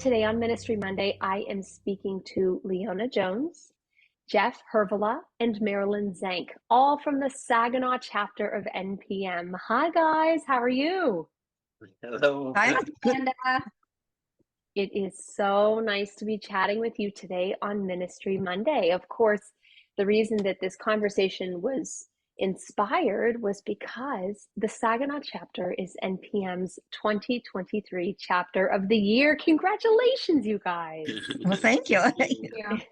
Today on Ministry Monday, I am speaking to Leona Jones, Jeff Hervela, and Marilyn Zank, all from the Saginaw chapter of NPM. Hi, guys. How are you? Hello. Hi, Good. It is so nice to be chatting with you today on Ministry Monday. Of course, the reason that this conversation was inspired was because the Saginaw chapter is NPM's 2023 chapter of the year. Congratulations, you guys. Well, thank you.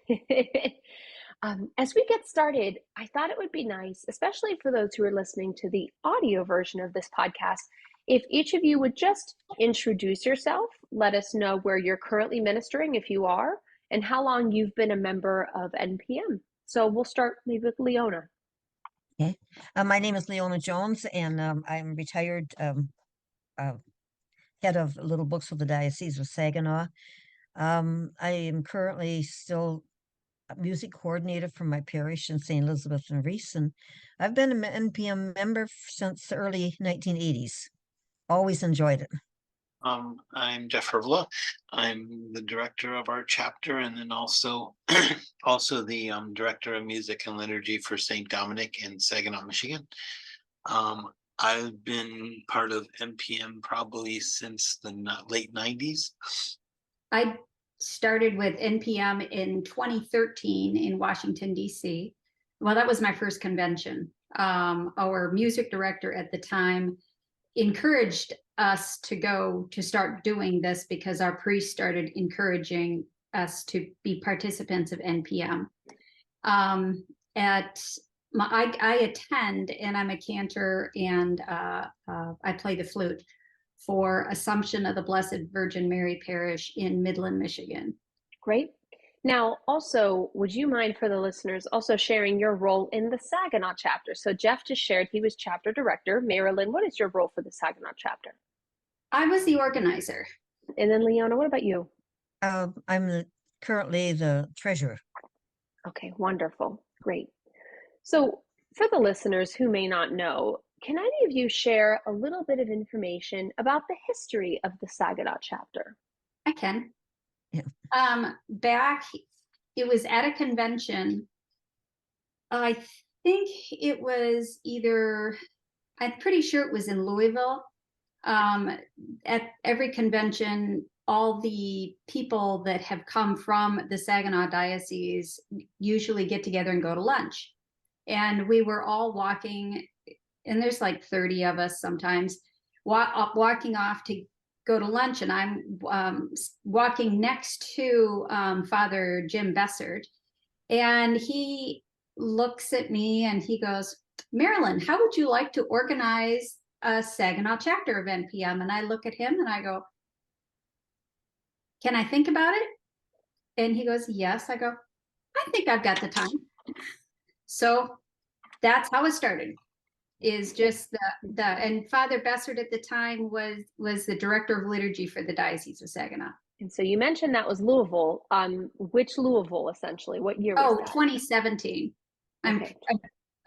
Yeah. As we get started, I thought it would be nice, especially for those who are listening to the audio version of this podcast, if each of you would just introduce yourself, let us know where you're currently ministering, if you are, and how long you've been a member of NPM. So we'll start maybe with Leona. Okay. My name is Leona Jones, and I'm retired head of Little Books for the Diocese of Saginaw. I am currently still a music coordinator for my parish in St. Elizabeth and Reese, and I've been an NPM member since the early 1980s. Always enjoyed it. I'm Jeff Hervela. I'm the director of our chapter, and then also the director of music and liturgy for St. Dominic in Saginaw, Michigan. I've been part of NPM probably since the late 90s. I started with NPM in 2013 in Washington, D.C. Well, that was my first convention. Our music director at the time encouraged us to start doing this because our priest started encouraging us to be participants of NPM. I attend, and I'm a cantor, and I play the flute for Assumption of the Blessed Virgin Mary Parish in Midland, Michigan. Great. Now, also, would you mind for the listeners also sharing your role in the Saginaw chapter? So Jeff just shared he was chapter director. Marilyn, what is your role for the Saginaw chapter? I was the organizer. And then Leona, what about you? I'm currently the treasurer. Okay, wonderful. Great. So for the listeners who may not know, can any of you share a little bit of information about the history of the Saginaw chapter? I can. Yeah. Back, it was at a convention. I think it was I'm pretty sure it was in Louisville. At every convention, all the people that have come from the Saginaw Diocese usually get together and go to lunch. And we were all walking, and there's like 30 of us sometimes, walking off to go to lunch, and I'm walking next to Father Jim Bessert, and he looks at me and he goes, "Marilyn, how would you like to organize a Saginaw chapter of NPM?" And I look at him and I go, "Can I think about it?" And he goes, "Yes." I go, "I think I've got the time." So that's how it started. Is just and Father Bessert at the time was the director of liturgy for the Diocese of Saginaw. And so you mentioned that was Louisville. Which Louisville, essentially? What year was that? 2017. Okay. I'm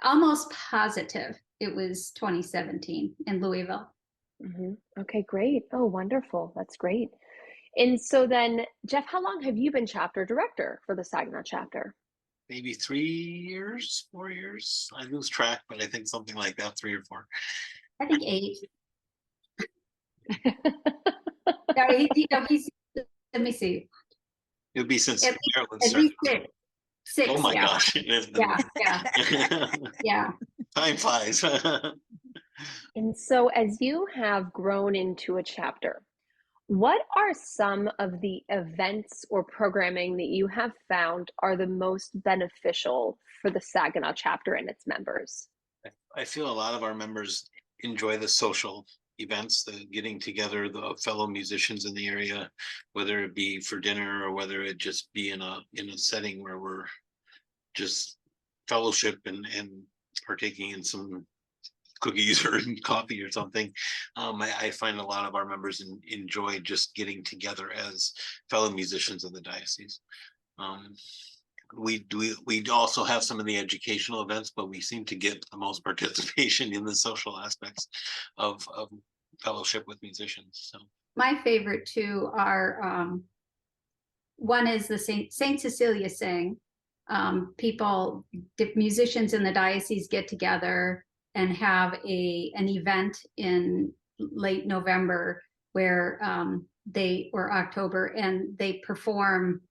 almost positive it was 2017 in Louisville. Mm-hmm. Okay, great. Oh, wonderful. That's great. And so then, Jeff, how long have you been chapter director for the Saginaw chapter? Maybe 3 years, 4 years. I lose track, but I think something like that, 3 or 4. I think 8. No, he's, let me see. It would be since Maryland At started. least 6. Oh my yeah. gosh. Yeah. Time flies. And so as you have grown into a chapter, what are some of the events or programming that you have found are the most beneficial for the Saginaw chapter and its members? I feel a lot of our members enjoy the social events, the getting together the fellow musicians in the area, whether it be for dinner or whether it just be in a setting where we're just fellowship and partaking in some cookies or coffee or something. I find a lot of our members enjoy just getting together as fellow musicians in the diocese. We also have some of the educational events, but we seem to get the most participation in the social aspects of fellowship with musicians. So My favorite two are one is the Saint Cecilia Sing. People, musicians in the diocese get together and have an event in late November where or October, and they perform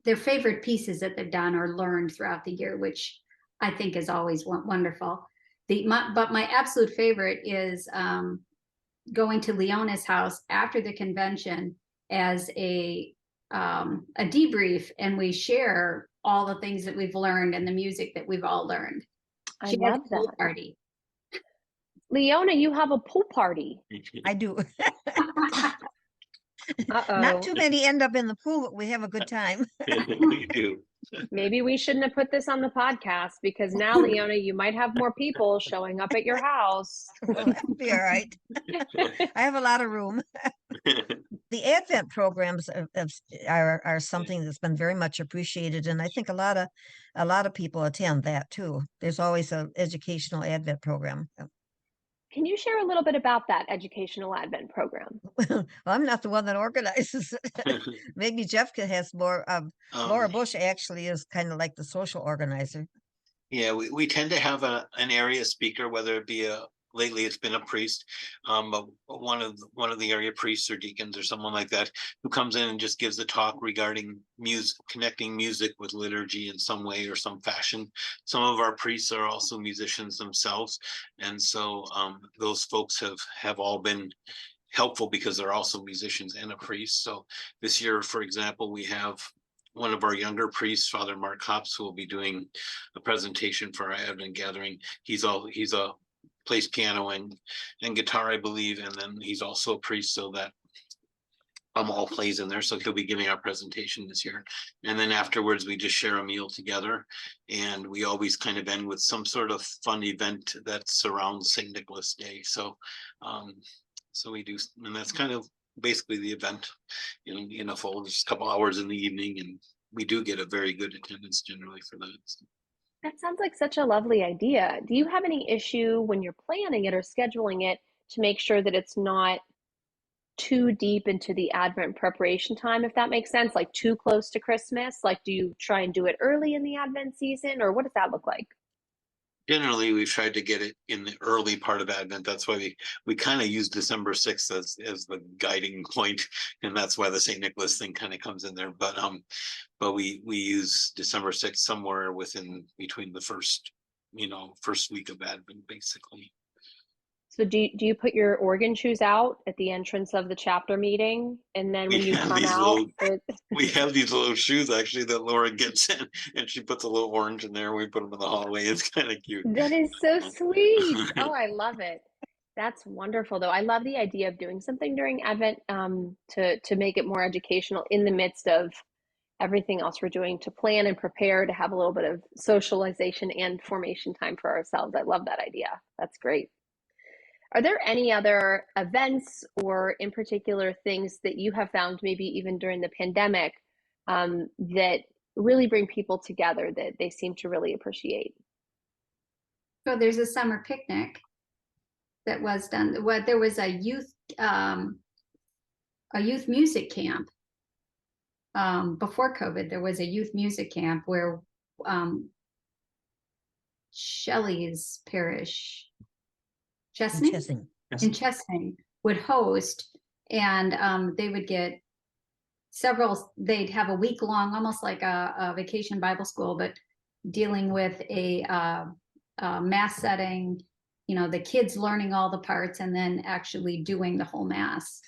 their favorite pieces that they've done or learned throughout the year, which I think is always wonderful. But my absolute favorite is going to Leona's house after the convention as a debrief, and we share all the things that we've learned and the music that we've all learned. I She has love a pool that. party. Leona, you have a pool party. I do. Uh-oh. Not too many end up in the pool, but we have a good time. We do. Maybe we shouldn't have put this on the podcast, because now, Leona, you might have more people showing up at your house. Well, that'll be all right. I have a lot of room. The Advent programs are something that's been very much appreciated, and I think a lot of people attend that too. There's always an educational Advent program. Can you share a little bit about that educational Advent program? Well, I'm not the one that organizes it. Maybe Jeff has more. Laura Bush actually is kind of like the social organizer. Yeah, we tend to have an area speaker, whether it be lately it's been a priest, but one of the area priests or deacons or someone like that, who comes in and just gives a talk regarding music, connecting music with liturgy in some way or some fashion. Some of our priests are also musicians themselves, and so those folks have all been helpful because they're also musicians and a priest. So this year, for example, we have one of our younger priests, Father Mark Hops, who will be doing a presentation for our Advent gathering. He's a plays piano and guitar, I believe, and then he's also a priest, so that all plays in there. So he'll be giving our presentation this year, and then afterwards we just share a meal together, and we always kind of end with some sort of fun event that surrounds St. Nicholas Day. So we do, and that's kind of basically the event in a full, just a couple hours in the evening, and we do get a very good attendance generally for that. So. That sounds like such a lovely idea. Do you have any issue when you're planning it or scheduling it to make sure that it's not too deep into the Advent preparation time, if that makes sense, like too close to Christmas? Like, do you try and do it early in the Advent season, or what does that look like? Generally, we've tried to get it in the early part of Advent. That's why we kind of use December 6th as the guiding point, and that's why the St. Nicholas thing kind of comes in there. But we use December 6th somewhere between the first week of Advent, basically. So do you put your organ shoes out at the entrance of the chapter meeting, and then when you come out, we have these little shoes actually that Laura gets in, and she puts a little orange in there. We put them in the hallway. It's kind of cute. That is so sweet. Oh, I love it. That's wonderful, though. I love the idea of doing something during Advent to make it more educational in the midst of everything else we're doing, to plan and prepare, to have a little bit of socialization and formation time for ourselves. I love that idea. That's great. Are there any other events or in particular things that you have found, maybe even during the pandemic, that really bring people together that they seem to really appreciate? So there's a summer picnic that was done. There was a youth music camp. Before COVID, there was a youth music camp where Shelley's parish, Chesney? In Chesney would host, and they would get they'd have a week long, almost like a vacation Bible school, but dealing with a mass setting, the kids learning all the parts and then actually doing the whole mass.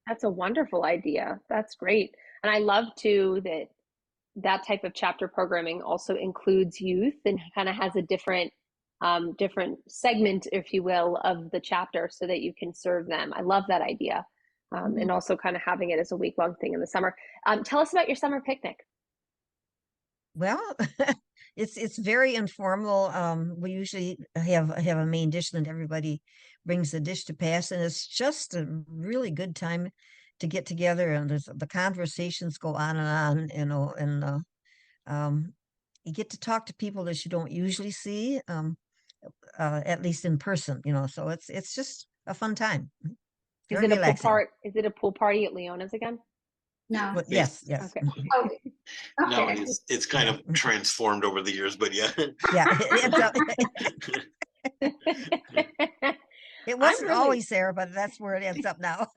That's a wonderful idea. That's great. And I love too that type of chapter programming also includes youth and kind of has a different segment, if you will, of the chapter so that you can serve them. I love that idea. And also kind of having it as a week-long thing in the summer. Tell us about your summer picnic. Well, it's very informal. We usually have a main dish, and everybody brings a dish to pass, and it's just a really good time to get together, and the conversations go on and on, and you get to talk to people that you don't usually see, at least in person, so it's just a fun time. Very relaxing. Is it a pool party at Leona's again? No. But yes, yes. Okay. Oh, No, okay. it's kind of transformed over the years, but yeah. Yeah, it I'm wasn't really, always there, but that's where it ends up now.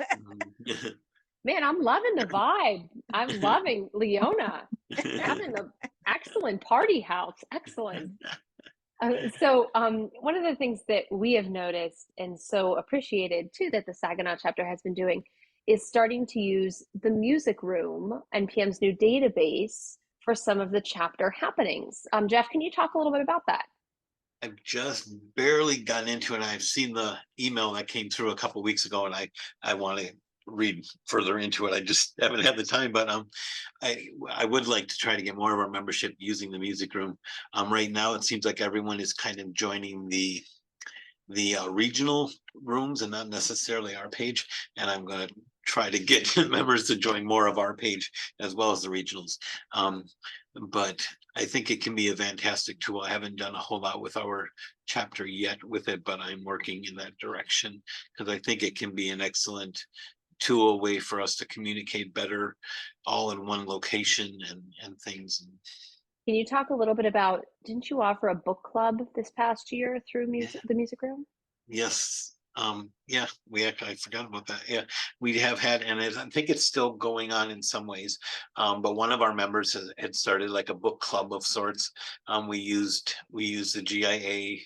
man, I'm loving the vibe. I'm loving Leona having an excellent party house. Excellent. One of the things that we have noticed and so appreciated too that the Saginaw chapter has been doing is starting to use the music room, NPM's new database, for some of the chapter happenings. Jeff, can you talk a little bit about that? I've just barely gotten into it. I've seen the email that came through a couple weeks ago, and I want to read further into it. I just haven't had the time, but I would like to try to get more of our membership using the music room. Right now, it seems like everyone is kind of joining the regional rooms and not necessarily our page. And I'm going to try to get members to join more of our page as well as the regionals. But I think it can be a fantastic tool. I haven't done a whole lot with our chapter yet with it, but I'm working in that direction because I think it can be an excellent tool, a way for us to communicate better all in one location and things. Can you talk a little bit about, didn't you offer a book club this past year through the music room? Yes. Yeah, I forgot about that. Yeah, we have had, and I think it's still going on in some ways. But one of our members had started like a book club of sorts. We used the GIA.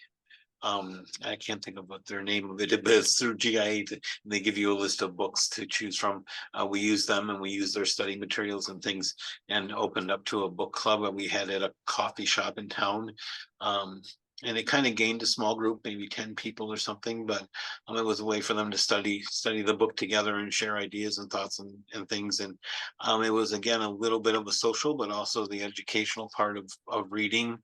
I can't think of what their name of it, but it's through GIA. They give you a list of books to choose from. We use them, and we use their study materials and things, and opened up to a book club that we had at a coffee shop in town. And it kind of gained a small group, maybe 10 people or something, but it was a way for them to study the book together and share ideas and thoughts and things. And it was, again, a little bit of a social, but also the educational part of reading.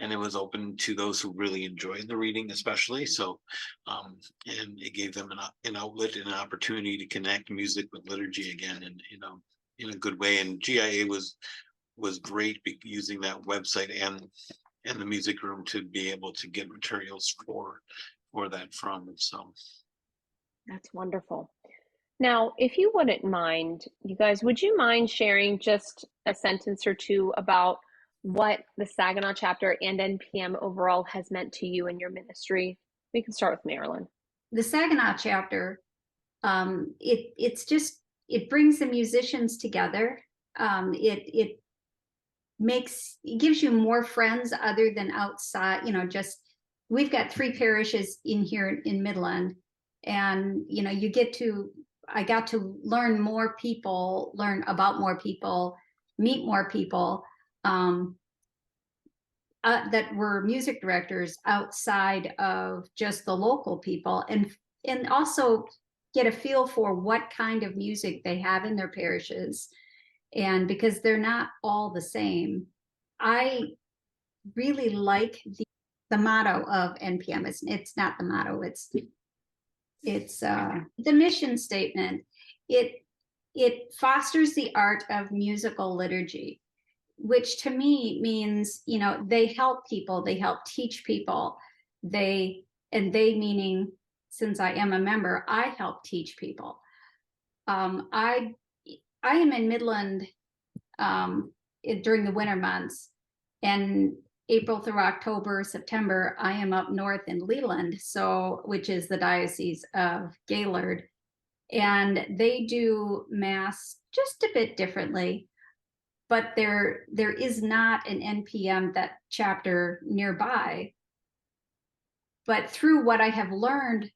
And it was open to those who really enjoyed the reading, especially. So, and it gave them an outlet and an opportunity to connect music with liturgy again, and, in a good way. And GIA was great using that website and the music room to be able to get materials for that from. So That's wonderful. Now, if you wouldn't mind, you guys, would you mind sharing just a sentence or two about what the Saginaw chapter and NPM overall has meant to you in your ministry? We can start with Marilyn. The Saginaw chapter, it brings the musicians together. It gives you more friends other than outside. We've got 3 parishes in here in Midland, and I got to learn more people, learn about more people, meet more people that were music directors outside of just the local people, and also get a feel for what kind of music they have in their parishes. And because they're not all the same, I really like the motto of NPM. It's not the motto, it's the mission statement. It fosters the art of musical liturgy, which to me means, they help people, they help teach people. They meaning, since I am a member, I help teach people. I am in Midland during the winter months, and April through October, September, I am up north in Leland, which is the Diocese of Gaylord, and they do Mass just a bit differently. But there is not an NPM chapter nearby. But through what I have learned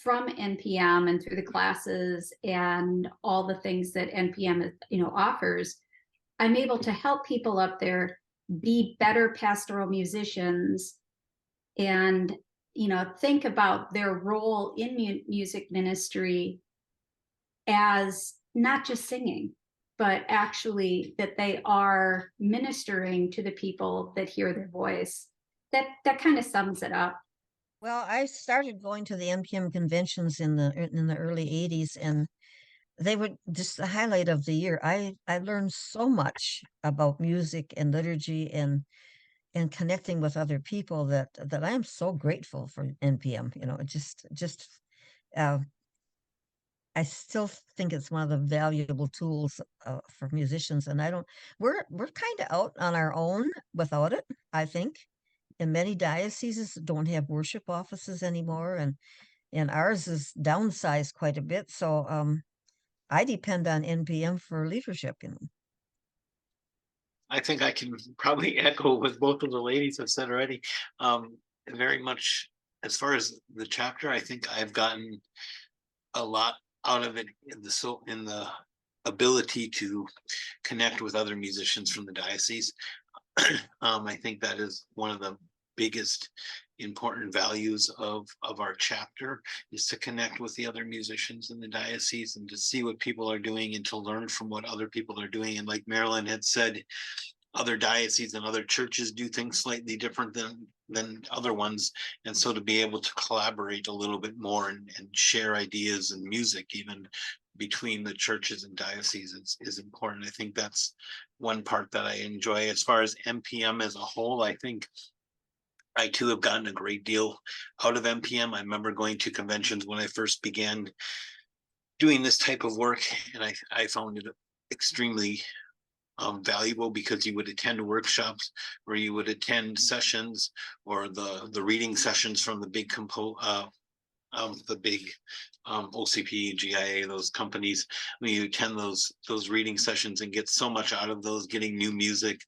from NPM and through the classes and all the things that NPM offers, I'm able to help people up there be better pastoral musicians and think about their role in music ministry as not just singing, but actually that they are ministering to the people that hear their voice. That kind of sums it up. Well, I started going to the NPM conventions in the early 80s, and they were just the highlight of the year. I learned so much about music and liturgy and connecting with other people that I am so grateful for NPM. Just uh, I still think it's one of the valuable tools for musicians, and we're kind of out on our own without it, I think. And many dioceses don't have worship offices anymore, and ours is downsized quite a bit. So I depend on NPM for leadership, you know. I think I can probably echo what both of the ladies have said already. Very much as far as the chapter, I think I've gotten a lot out of it in the ability to connect with other musicians from the diocese. I think that is one of the biggest important values of our chapter, is to connect with the other musicians in the diocese and to see what people are doing and to learn from what other people are doing. And like Marilyn had said, other dioceses and other churches do things slightly different than other ones, and so to be able to collaborate a little bit more and share ideas and music even between the churches and dioceses is important. I think that's one part that I enjoy. As far as NPM as a whole, I think I too have gotten a great deal out of NPM. I remember going to conventions when I first began doing this type of work, and I found it extremely valuable, because you would attend workshops or you would attend sessions or the reading sessions from the big OCP, GIA, those companies. When you attend those reading sessions and get so much out of those, getting new music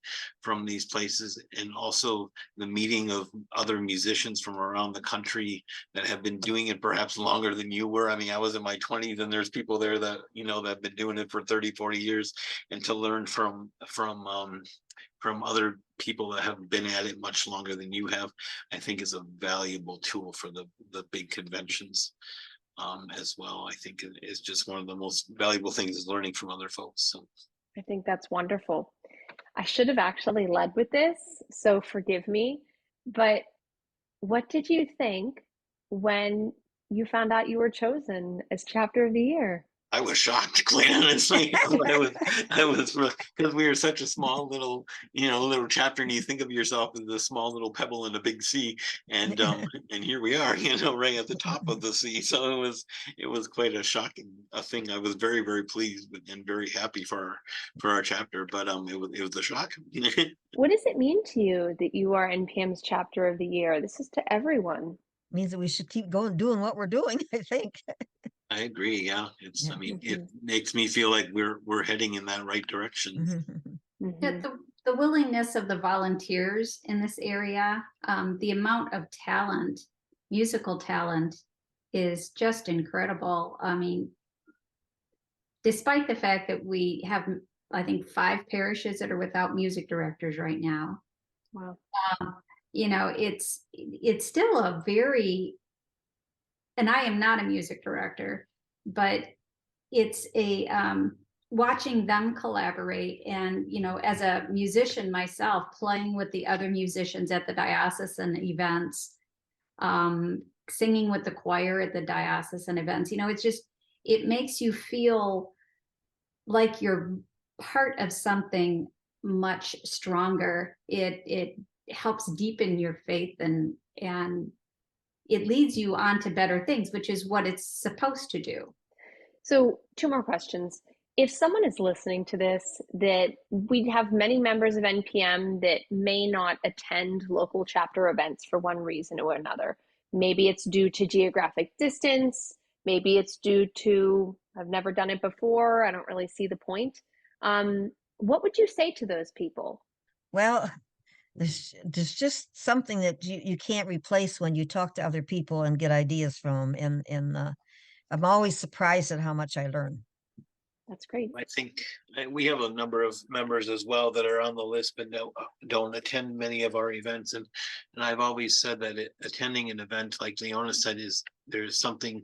from these places, and also the meeting of other musicians from around the country that have been doing it perhaps longer than you were. I mean, I was in my 20s and there's people there that, you know, that have been doing it for 30, 40 years, and to learn from other people that have been at it much longer than you have, I think is a valuable tool for the big conventions as well. I think it is just one of the most valuable things, is learning from other folks. So I think that's wonderful. I should have actually led with this, so forgive me. But what did you think when you found out you were chosen as chapter of the year? I was shocked, quite honestly. I was because we were such a small little, little chapter, and you think of yourself as a small little pebble in a big sea, and here we are, right at the top of the sea. So it was quite a shocking thing. I was very, very pleased and very happy for our chapter, but it was a shock. What does it mean to you that you are NPM's chapter of the year? This is to everyone. Means that we should keep going doing what we're doing, I think. I agree. Yeah, Yeah. I mean, it makes me feel like we're heading in that right direction. The willingness of the volunteers in this area, the amount of talent, musical talent, is just incredible. I mean, despite the fact that we have, I think, 5 parishes that are without music directors right now. Wow. It's still a very, and I am not a music director, but it's a watching them collaborate, and as a musician myself, playing with the other musicians at the diocesan events, singing with the choir at the diocesan events, it makes you feel like you're part of something much stronger. It helps deepen your faith, and it leads you on to better things, which is what it's supposed to do. So 2 more questions. If someone is listening to this, that we have many members of NPM that may not attend local chapter events for one reason or another. Maybe it's due to geographic distance. Maybe it's due to, I've never done it before, I don't really see the point. What would you say to those people? Well, there's just something that you can't replace when you talk to other people and get ideas from them. And I'm always surprised at how much I learn. That's great. I think we have a number of members as well that are on the list, but don't attend many of our events. And I've always said that attending an event, like Leona said, there's something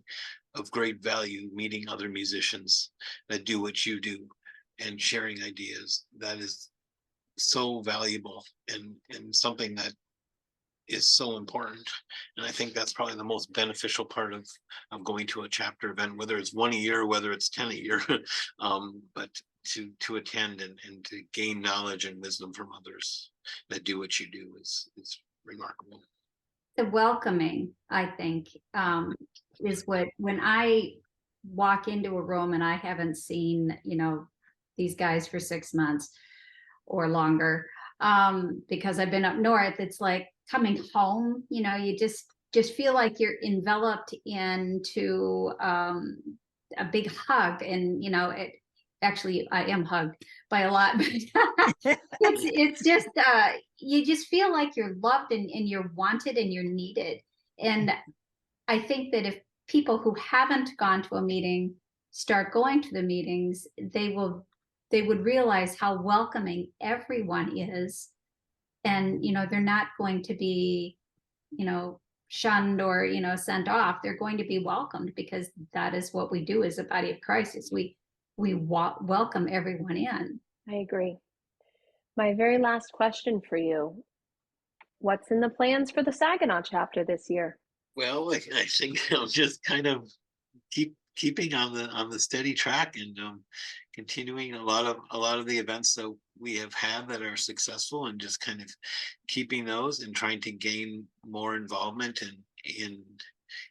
of great value, meeting other musicians that do what you do and sharing ideas. That is so valuable and something that is so important. And I think that's probably the most beneficial part of going to a chapter event, whether it's 1 a year, whether it's 10 a year, but to attend and to gain knowledge and wisdom from others that do what you do is remarkable. The welcoming, I think, is what, when I walk into a room and I haven't seen, these guys for 6 months or longer, because I've been up north. It's like coming home. You just feel like you're enveloped into a big hug, and it actually I am hugged by a lot, but it's just you just feel like you're loved, and you're wanted and you're needed. And I think that if people who haven't gone to a meeting start going to the meetings, they would realize how welcoming everyone is. And they're not going to be shunned or sent off. They're going to be welcomed, because that is what we do as a body of Christ, is we welcome everyone in. I agree. My very last question for you: what's in the plans for the Saginaw chapter this year? Well, I think I'll just kind of keeping on the steady track, and continuing a lot of the events that we have had that are successful, and just kind of keeping those and trying to gain more involvement in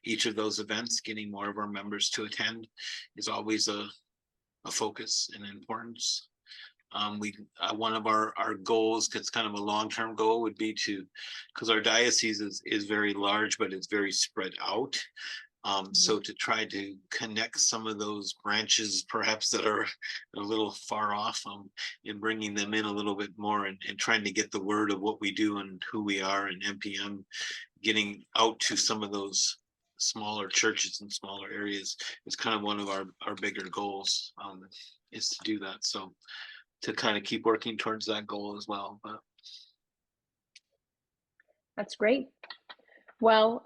each of those events. Getting more of our members to attend is always a focus and importance. One of our goals, it's kind of a long-term goal, would be because our diocese is very large, but it's very spread out. So to try to connect some of those branches, perhaps that are a little far off, and bringing them in a little bit more, and trying to get the word of what we do and who we are in NPM, getting out to some of those smaller churches and smaller areas is kind of one of our bigger goals, is to do that. So to kind of keep working towards that goal as well. But That's great. Well,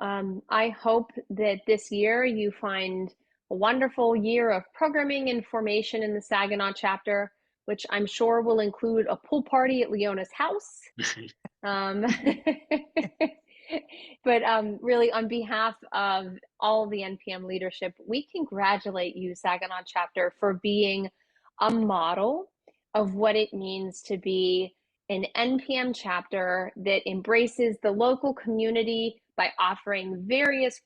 I hope that this year you find a wonderful year of programming and formation in the Saginaw chapter, which I'm sure will include a pool party at Leona's house. But really, on behalf of all the NPM leadership, we congratulate you, Saginaw chapter, for being a model of what it means to be an NPM chapter that embraces the local community by offering various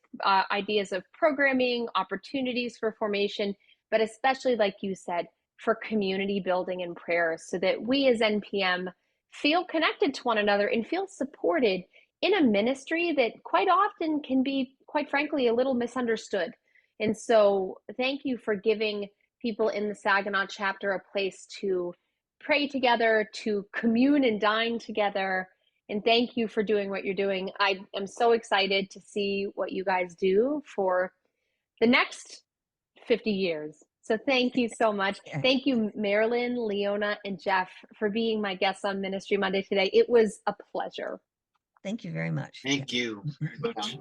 ideas of programming, opportunities for formation, but especially, like you said, for community building and prayer, so that we as NPM feel connected to one another and feel supported in a ministry that quite often can be, quite frankly, a little misunderstood. And so thank you for giving people in the Saginaw chapter a place to pray together, to commune and dine together. And thank you for doing what you're doing. I am so excited to see what you guys do for the next 50 years. So thank you so much. Thank you, Marilyn, Leona, and Jeff, for being my guests on Ministry Monday today. It was a pleasure. Thank you very much. Thank you very much.